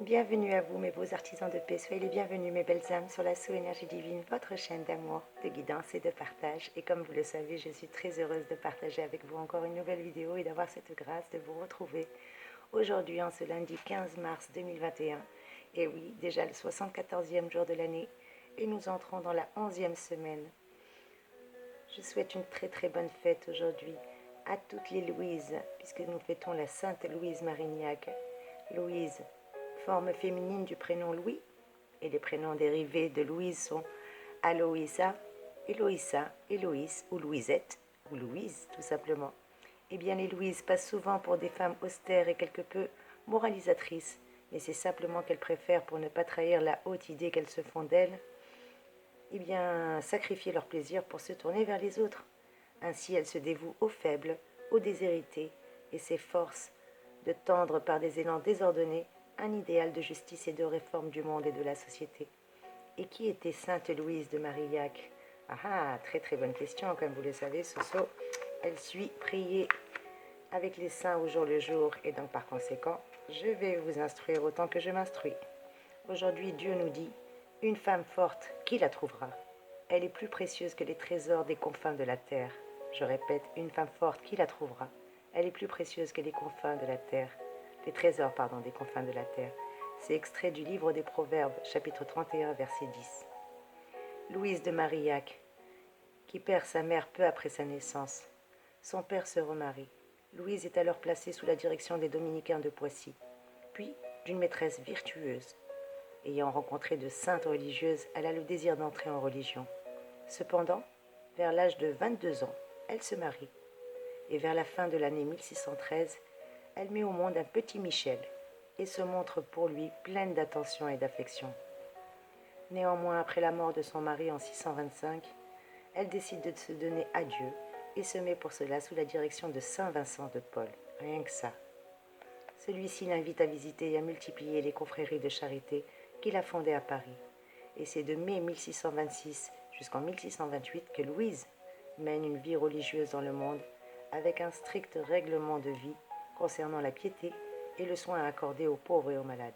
Bienvenue à vous mes beaux artisans de paix, soyez les bienvenus mes belles âmes sur l'assaut énergie divine, votre chaîne d'amour, de guidance et de partage. Et comme vous le savez, je suis très heureuse de partager avec vous encore une nouvelle vidéo et d'avoir cette grâce de vous retrouver aujourd'hui en ce lundi 15 mars 2021. Et oui, déjà le 74e jour de l'année et nous entrons dans la 11e semaine. Je souhaite une très bonne fête aujourd'hui à toutes les Louises, puisque nous fêtons la Sainte Louise Marignac. Louise, forme féminine du prénom Louis, et les prénoms dérivés de Louise sont Aloïsa, Héloïsa, Héloïse ou Louisette, ou Louise tout simplement. Eh bien les Louises passent souvent pour des femmes austères et quelque peu moralisatrices, mais c'est simplement qu'elles préfèrent, pour ne pas trahir la haute idée qu'elles se font d'elles, eh bien sacrifier leur plaisir pour se tourner vers les autres. Ainsi elles se dévouent aux faibles, aux déshérités, et s'efforcent de tendre par des élans désordonnés un idéal de justice et de réforme du monde et de la société. Et qui était Sainte Louise de Marillac? Ah, très bonne question, comme vous le savez, Soso. Elle suit prier avec les saints au jour le jour, et donc par conséquent, je vais vous instruire autant que je m'instruis. Aujourd'hui, Dieu nous dit, une femme forte, qui la trouvera? Elle est plus précieuse que les trésors des confins de la terre. Je répète, une femme forte, qui la trouvera? Elle est plus précieuse que les confins de la terre. Les trésors, pardon, des confins de la terre. C'est extrait du livre des Proverbes, chapitre 31, verset 10. Louise de Marillac, qui perd sa mère peu après sa naissance. Son père se remarie. Louise est alors placée sous la direction des dominicains de Poissy, puis d'une maîtresse virtueuse. Ayant rencontré de saintes religieuses, elle a le désir d'entrer en religion. Cependant, vers l'âge de 22 ans, elle se marie. Et vers la fin de l'année 1613, elle met au monde un petit Michel et se montre pour lui pleine d'attention et d'affection. Néanmoins, après la mort de son mari en 625, elle décide de se donner à Dieu et se met pour cela sous la direction de saint Vincent de Paul. Rien que ça. Celui-ci l'invite à visiter et à multiplier les confréries de charité qu'il a fondées à Paris. Et c'est de mai 1626 jusqu'en 1628 que Louise mène une vie religieuse dans le monde avec un strict règlement de vie concernant la piété et le soin accordé aux pauvres et aux malades.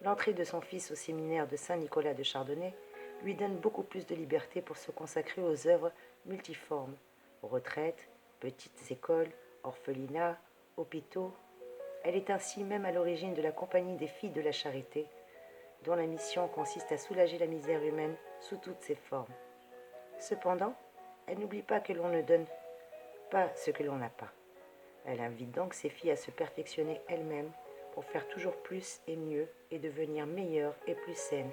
L'entrée de son fils au séminaire de Saint-Nicolas de Chardonnay lui donne beaucoup plus de liberté pour se consacrer aux œuvres multiformes, retraites, petites écoles, orphelinats, hôpitaux. Elle est ainsi même à l'origine de la Compagnie des Filles de la Charité, dont la mission consiste à soulager la misère humaine sous toutes ses formes. Cependant, elle n'oublie pas que l'on ne donne pas ce que l'on n'a pas. Elle invite donc ses filles à se perfectionner elles-mêmes pour faire toujours plus et mieux et devenir meilleures et plus saines,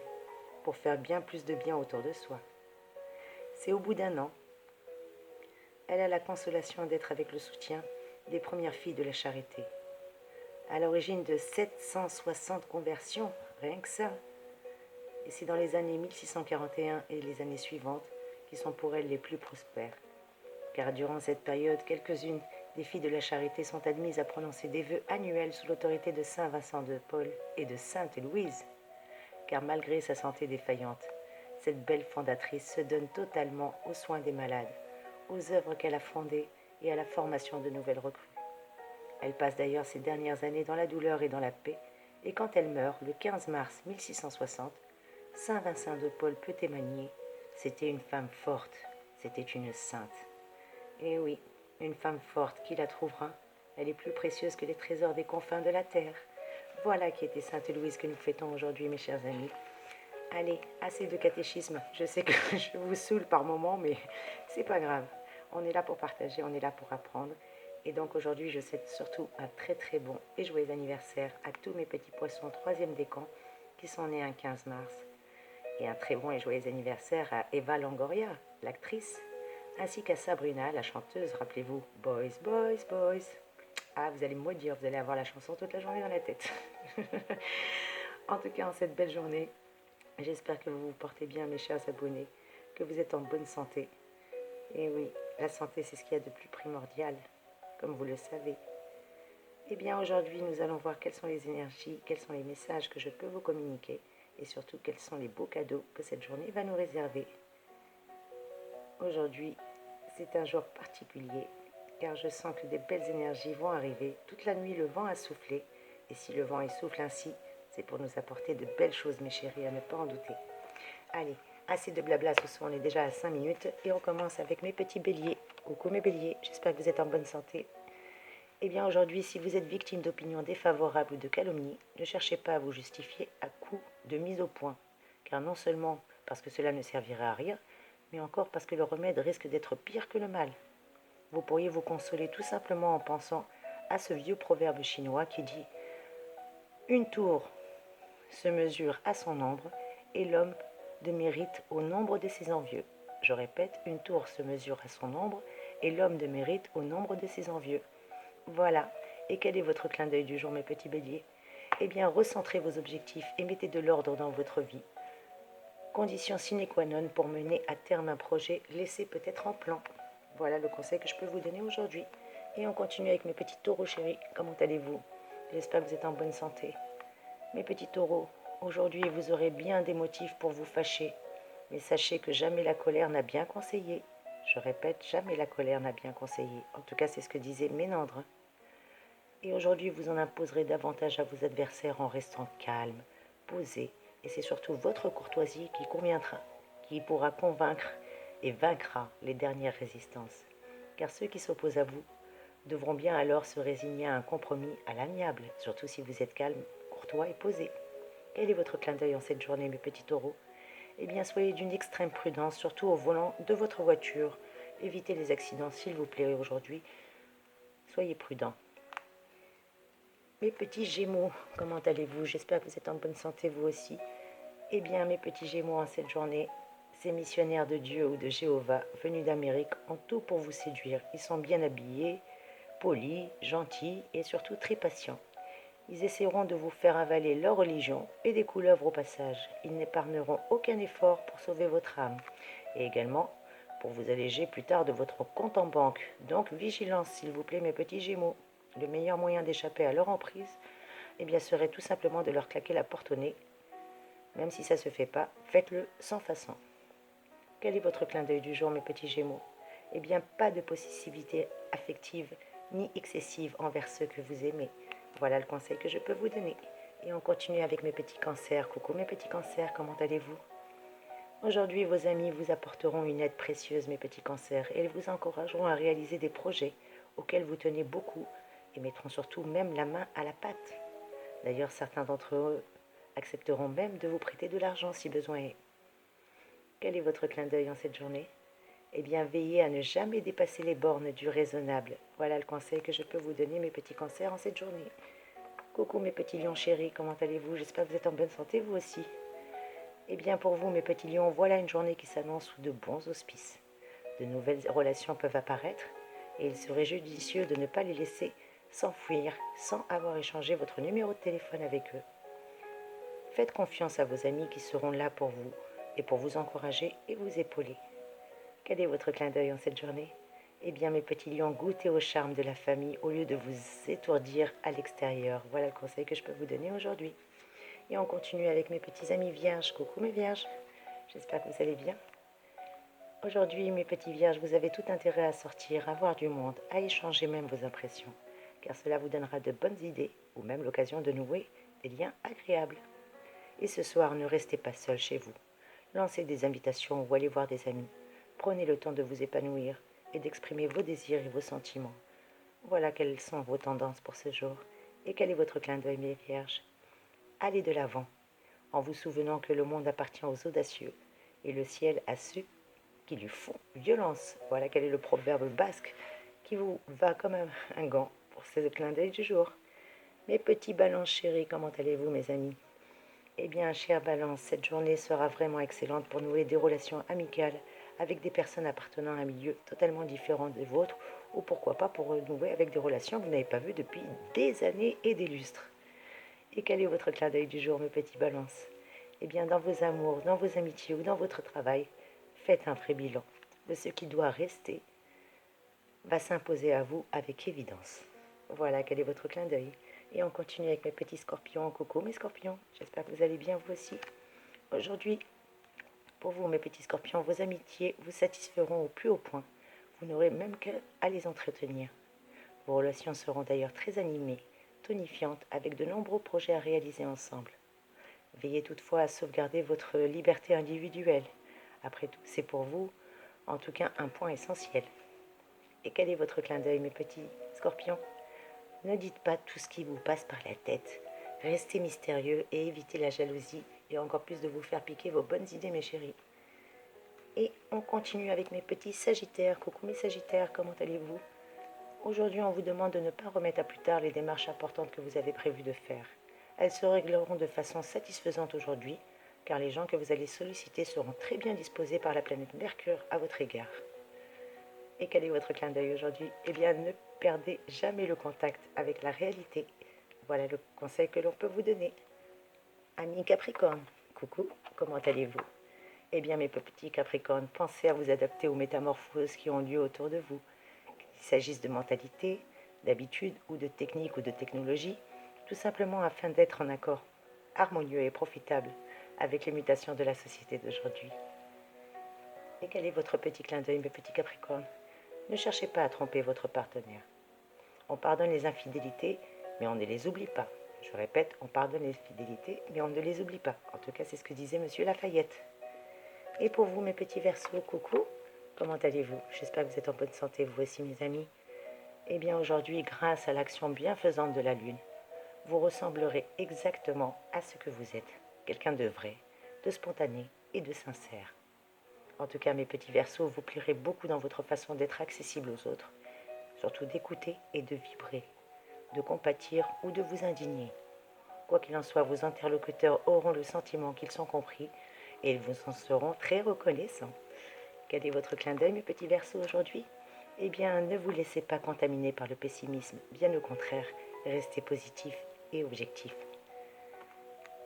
pour faire bien plus de bien autour de soi. C'est au bout d'un an, elle a la consolation d'être avec le soutien des premières filles de la charité. À l'origine de 760 conversions, rien que ça. Et c'est dans les années 1641 et les années suivantes qui sont pour elle les plus prospères. Car durant cette période, quelques-unes des filles de la charité sont admises à prononcer des vœux annuels sous l'autorité de saint Vincent de Paul et de sainte Louise. Car malgré sa santé défaillante, cette belle fondatrice se donne totalement aux soins des malades, aux œuvres qu'elle a fondées et à la formation de nouvelles recrues. Elle passe d'ailleurs ses dernières années dans la douleur et dans la paix, et quand elle meurt, le 15 mars 1660, saint Vincent de Paul peut témoigner, c'était une femme forte, c'était une sainte. Et oui, une femme forte, qui la trouvera? Elle est plus précieuse que les trésors des confins de la terre. Voilà qui était Sainte Louise que nous fêtons aujourd'hui, mes chers amis. Allez, assez de catéchisme. Je sais que je vous saoule par moments, mais c'est pas grave. On est là pour partager, on est là pour apprendre. Et donc aujourd'hui, je souhaite surtout un très bon et joyeux anniversaire à tous mes petits poissons 3e décan qui sont nés un 15 mars. Et un très bon et joyeux anniversaire à Eva Longoria, l'actrice, ainsi qu'à Sabrina, la chanteuse. Rappelez-vous, Boys, Boys, Boys. Ah, vous allez me maudire, vous allez avoir la chanson toute la journée dans la tête. En tout cas, en cette belle journée, j'espère que vous vous portez bien, mes chers abonnés, que vous êtes en bonne santé. Et oui, la santé, c'est ce qu'il y a de plus primordial, comme vous le savez. Eh bien, aujourd'hui, nous allons voir quelles sont les énergies, quels sont les messages que je peux vous communiquer, et surtout quels sont les beaux cadeaux que cette journée va nous réserver. Aujourd'hui, c'est un jour particulier, car je sens que des belles énergies vont arriver. Toute la nuit, le vent a soufflé, et si le vent souffle ainsi, c'est pour nous apporter de belles choses, mes chéris, à ne pas en douter. Allez, assez de blabla ce soir, on est déjà à 5 minutes et on commence avec mes petits béliers. Coucou mes béliers, j'espère que vous êtes en bonne santé. Eh bien aujourd'hui, si vous êtes victime d'opinions défavorables ou de calomnies, ne cherchez pas à vous justifier à coup de mise au point, car non seulement parce que cela ne servirait à rien, mais encore parce que le remède risque d'être pire que le mal. Vous pourriez vous consoler tout simplement en pensant à ce vieux proverbe chinois qui dit « Une tour se mesure à son ombre et l'homme de mérite au nombre de ses envieux. » Je répète, une tour se mesure à son ombre et l'homme de mérite au nombre de ses envieux. Voilà. Et quel est votre clin d'œil du jour, mes petits béliers? Eh bien, recentrez vos objectifs et mettez de l'ordre dans votre vie. Condition sine qua non pour mener à terme un projet laissé peut-être en plan. Voilà le conseil que je peux vous donner aujourd'hui. Et on continue avec mes petits taureaux chéris. Comment allez-vous? J'espère que vous êtes en bonne santé. Mes petits taureaux, aujourd'hui vous aurez bien des motifs pour vous fâcher. Mais sachez que jamais la colère n'a bien conseillé. Je répète, jamais la colère n'a bien conseillé. En tout cas, c'est ce que disait Ménandre. Et aujourd'hui, vous en imposerez davantage à vos adversaires en restant calme, posé. Et c'est surtout votre courtoisie qui conviendra, qui pourra convaincre et vaincra les dernières résistances. Car ceux qui s'opposent à vous devront bien alors se résigner à un compromis à l'amiable, surtout si vous êtes calme, courtois et posé. Quel est votre clin d'œil en cette journée, mes petits taureaux? Eh bien, soyez d'une extrême prudence, surtout au volant de votre voiture. Évitez les accidents, s'il vous plaît, aujourd'hui. Soyez prudents. Mes petits Gémeaux, comment allez-vous? J'espère que vous êtes en bonne santé, vous aussi. Eh bien, mes petits Gémeaux, en cette journée, ces missionnaires de Dieu ou de Jéhovah venus d'Amérique ont tout pour vous séduire. Ils sont bien habillés, polis, gentils et surtout très patients. Ils essaieront de vous faire avaler leur religion et des couleuvres au passage. Ils n'épargneront aucun effort pour sauver votre âme et également pour vous alléger plus tard de votre compte en banque. Donc, vigilance, s'il vous plaît, mes petits Gémeaux. Le meilleur moyen d'échapper à leur emprise, eh bien, serait tout simplement de leur claquer la porte au nez. Même si ça ne se fait pas, faites-le sans façon. Quel est votre clin d'œil du jour, mes petits Gémeaux? Eh bien, pas de possessivité affective ni excessive envers ceux que vous aimez. Voilà le conseil que je peux vous donner. Et on continue avec mes petits cancers. Coucou mes petits cancers, comment allez-vous? Aujourd'hui, vos amis vous apporteront une aide précieuse, mes petits cancers, et ils vous encourageront à réaliser des projets auxquels vous tenez beaucoup et mettront surtout même la main à la pâte. D'ailleurs, certains d'entre eux accepteront même de vous prêter de l'argent si besoin est. Quel est votre clin d'œil en cette journée? Eh bien, veillez à ne jamais dépasser les bornes du raisonnable. Voilà le conseil que je peux vous donner, mes petits cancers, en cette journée. Coucou mes petits lions chéris, comment allez-vous? J'espère que vous êtes en bonne santé, vous aussi. Eh bien, pour vous, mes petits lions, voilà une journée qui s'annonce sous de bons auspices. De nouvelles relations peuvent apparaître et il serait judicieux de ne pas les laisser s'enfuir sans avoir échangé votre numéro de téléphone avec eux. Faites confiance à vos amis qui seront là pour vous et pour vous encourager et vous épauler. Quel est votre clin d'œil en cette journée? Eh bien, mes petits lions, goûtez au charme de la famille au lieu de vous étourdir à l'extérieur. Voilà le conseil que je peux vous donner aujourd'hui. Et on continue avec mes petits amis vierges. Coucou mes vierges, j'espère que vous allez bien. Aujourd'hui, mes petits vierges, vous avez tout intérêt à sortir, à voir du monde, à échanger même vos impressions, car cela vous donnera de bonnes idées ou même l'occasion de nouer des liens agréables. Et ce soir, ne restez pas seul chez vous. Lancez des invitations ou allez voir des amis. Prenez le temps de vous épanouir et d'exprimer vos désirs et vos sentiments. Voilà quelles sont vos tendances pour ce jour. Et quel est votre clin d'œil, mes vierges? Allez de l'avant, en vous souvenant que le monde appartient aux audacieux et le ciel à ceux qui lui font violence. Voilà quel est le proverbe basque qui vous va comme un gant pour ce clin d'œil du jour. Mes petits balances chéris, comment allez-vous mes amis? Eh bien, chère Balance, cette journée sera vraiment excellente pour nouer des relations amicales avec des personnes appartenant à un milieu totalement différent des vôtres, ou pourquoi pas pour renouer avec des relations que vous n'avez pas vues depuis des années et des lustres. Et quel est votre clin d'œil du jour, mes petits balances? Eh bien, dans vos amours, dans vos amitiés ou dans votre travail, faites un vrai bilan de ce qui doit rester va s'imposer à vous avec évidence. Voilà quel est votre clin d'œil. Et on continue avec mes petits scorpions. Coucou mes scorpions, j'espère que vous allez bien vous aussi. Aujourd'hui, pour vous mes petits scorpions, vos amitiés vous satisferont au plus haut point. Vous n'aurez même qu'à les entretenir. Vos relations seront d'ailleurs très animées, tonifiantes, avec de nombreux projets à réaliser ensemble. Veillez toutefois à sauvegarder votre liberté individuelle. Après tout, c'est pour vous, en tout cas, un point essentiel. Et quel est votre clin d'œil, mes petits scorpions? Ne dites pas tout ce qui vous passe par la tête. Restez mystérieux et évitez la jalousie et encore plus de vous faire piquer vos bonnes idées, mes chéris. Et on continue avec mes petits sagittaires. Coucou mes sagittaires, comment allez-vous? Aujourd'hui, on vous demande de ne pas remettre à plus tard les démarches importantes que vous avez prévu de faire. Elles se régleront de façon satisfaisante aujourd'hui, car les gens que vous allez solliciter seront très bien disposés par la planète Mercure à votre égard. Et quel est votre clin d'œil aujourd'hui? Eh bien, ne perdez jamais le contact avec la réalité. Voilà le conseil que l'on peut vous donner. Amis Capricorne, coucou, comment allez-vous? Eh bien, mes petits Capricornes, pensez à vous adapter aux métamorphoses qui ont lieu autour de vous. Qu'il s'agisse de mentalité, d'habitude ou de technique ou de technologie, tout simplement afin d'être en accord harmonieux et profitable avec les mutations de la société d'aujourd'hui. Et quel est votre petit clin d'œil, mes petits Capricornes? Ne cherchez pas à tromper votre partenaire. On pardonne les infidélités, mais on ne les oublie pas. Je répète, on pardonne les fidélités, mais on ne les oublie pas. En tout cas, c'est ce que disait Monsieur Lafayette. Et pour vous, mes petits Verseaux, coucou, comment allez-vous? J'espère que vous êtes en bonne santé, vous aussi, mes amis. Eh bien, aujourd'hui, grâce à l'action bienfaisante de la Lune, vous ressemblerez exactement à ce que vous êtes. Quelqu'un de vrai, de spontané et de sincère. En tout cas, mes petits Verseaux, vous plairez beaucoup dans votre façon d'être accessible aux autres, surtout d'écouter et de vibrer, de compatir ou de vous indigner. Quoi qu'il en soit, vos interlocuteurs auront le sentiment qu'ils sont compris et ils vous en seront très reconnaissants. Quel est votre clin d'œil, mes petits Verseaux, aujourd'hui? Eh bien, ne vous laissez pas contaminer par le pessimisme, bien au contraire, restez positif et objectif.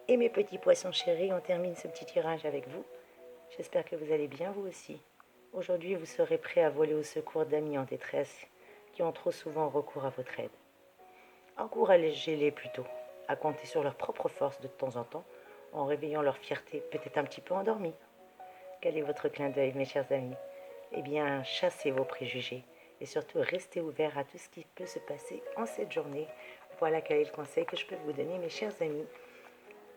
Et mes petits poissons chéris, on termine ce petit tirage avec vous. J'espère que vous allez bien, vous aussi. Aujourd'hui, vous serez prêts à voler au secours d'amis en détresse qui ont trop souvent recours à votre aide. Encouragez-les plutôt à compter sur leur propre force de temps en temps, en réveillant leur fierté peut-être un petit peu endormie. Quel est votre clin d'œil, mes chers amis? Eh bien, chassez vos préjugés et surtout restez ouverts à tout ce qui peut se passer en cette journée. Voilà quel est le conseil que je peux vous donner, mes chers amis.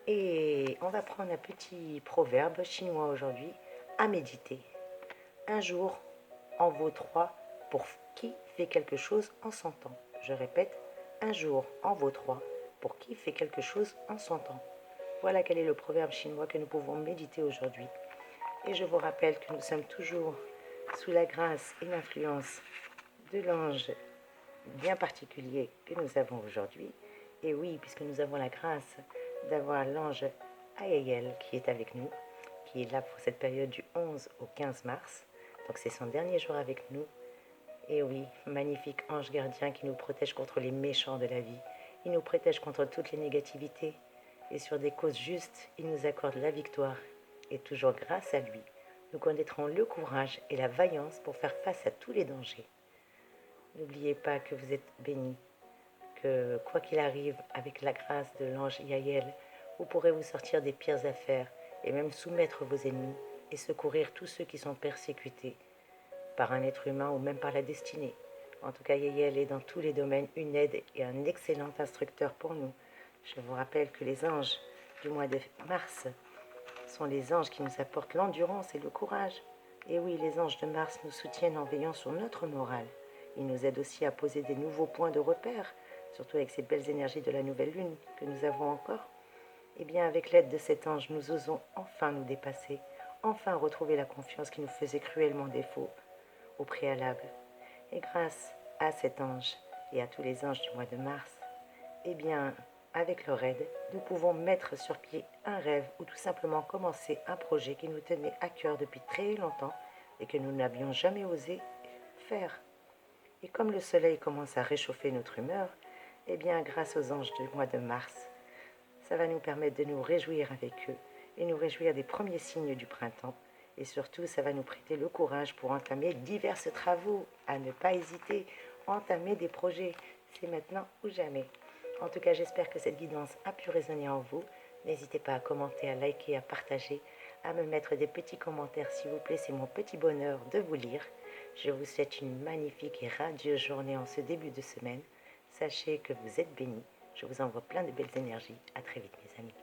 Et on va prendre un petit proverbe chinois aujourd'hui à méditer. Un jour en vaut 3 pour qui fait quelque chose en son temps. Je répète, un jour en vaut 3 pour qui fait quelque chose en son temps. Voilà quel est le proverbe chinois que nous pouvons méditer aujourd'hui. Et je vous rappelle que nous sommes toujours sous la grâce et l'influence de l'ange bien particulier que nous avons aujourd'hui. Et oui, puisque nous avons la grâce d'avoir l'ange Aéiel qui est avec nous, qui est là pour cette période du 11 au 15 mars. Donc c'est son dernier jour avec nous. Et oui, magnifique ange gardien qui nous protège contre les méchants de la vie. Il nous protège contre toutes les négativités. Et sur des causes justes, il nous accorde la victoire. Et toujours grâce à lui, nous connaîtrons le courage et la vaillance pour faire face à tous les dangers. N'oubliez pas que vous êtes bénis, que quoi qu'il arrive, avec la grâce de l'ange Yaël, vous pourrez vous sortir des pires affaires et même soumettre vos ennemis et secourir tous ceux qui sont persécutés par un être humain ou même par la destinée. En tout cas, Yaël est dans tous les domaines une aide et un excellent instructeur pour nous. Je vous rappelle que les anges du mois de mars sont les anges qui nous apportent l'endurance et le courage. Et oui, les anges de Mars nous soutiennent en veillant sur notre morale. Ils nous aident aussi à poser des nouveaux points de repère, surtout avec ces belles énergies de la nouvelle lune que nous avons encore. Et bien, avec l'aide de cet ange, nous osons enfin nous dépasser, enfin retrouver la confiance qui nous faisait cruellement défaut au préalable. Et grâce à cet ange et à tous les anges du mois de mars, eh bien, avec leur aide, nous pouvons mettre sur pied un rêve ou tout simplement commencer un projet qui nous tenait à cœur depuis très longtemps et que nous n'avions jamais osé faire. Et comme le soleil commence à réchauffer notre humeur, eh bien, grâce aux anges du mois de mars, ça va nous permettre de nous réjouir avec eux et nous réjouir des premiers signes du printemps. Et surtout, ça va nous prêter le courage pour entamer divers travaux, à ne pas hésiter, entamer des projets. C'est maintenant ou jamais. En tout cas, j'espère que cette guidance a pu résonner en vous. N'hésitez pas à commenter, à liker, à partager, à me mettre des petits commentaires s'il vous plaît. C'est mon petit bonheur de vous lire. Je vous souhaite une magnifique et radieuse journée en ce début de semaine. Sachez que vous êtes bénis. Je vous envoie plein de belles énergies. À très vite, mes amis.